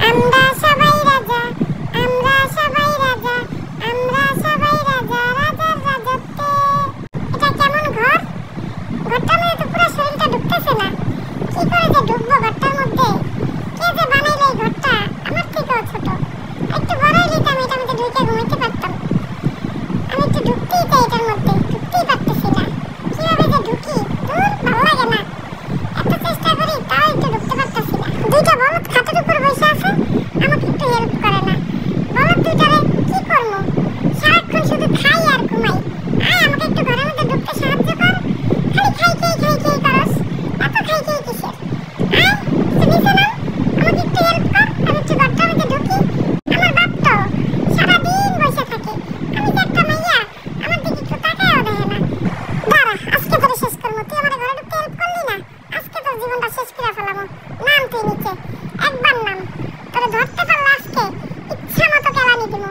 আমরা সবাই রাজা, আমরা সবাই রাজা, আমরা সবাই রাজা, রাজার রাজত্বে। এটা কেমন ঘর? ঘরটার মধ্যে তো পুরো শরীরটা ঢুকতেছে না। কি করে যে ঢুকবো ঘরটার মধ্যে? কে যে বানাইলো এই ঘরটা? আমার থেকেও ছোট। একটু বড় হইলে তো আমি এটার মধ্যে ঢুকে ঘুমাইতে পারতাম। আমি একটু ঢুকতেই চাই এটার মধ্যে, ঢুকতেই পারতেছি না। কিভাবে যে ঢুকি? দূর, ভালো লাগে না। এত চেষ্টা করি তাও একটু ঢুকতে পারতেছি না। দুইটা বলদ খাটের উপর বসে আছে, আমাকে একটু হেল্প করে না। বলদ দুইটারে কি করবো? সারাক্ষণ শুধু খাই আর ঘুমাই। আয় আমাকে একটু ঘরের মধ্যে ঢুকতে সাহায্য কর। খালি খাই করস। এত খাই কিসের? আয় একটু নিচে নাম, আমাকে একটু হেল্প কর। আমি একটু ঘরটার মধ্যে ঢুকি। আমার বাপ তো সারাদিন বসে থাকে। আমি যে একটা মাইয়া, আমার দিকে একটু তাকায়ও দেখে না। দাঁড়া, আজকে তোরে শেষ করবো। তুই আমার ঘরে ঢুকতে হেল্প করলি না, আজকে তোর জীবনটা শেষ করে ফেলাবো। নাম তুই নিচে, একবার নাম। তোরে ধরতে পারলে আজকে ইচ্ছা মতো কেলানি দিব।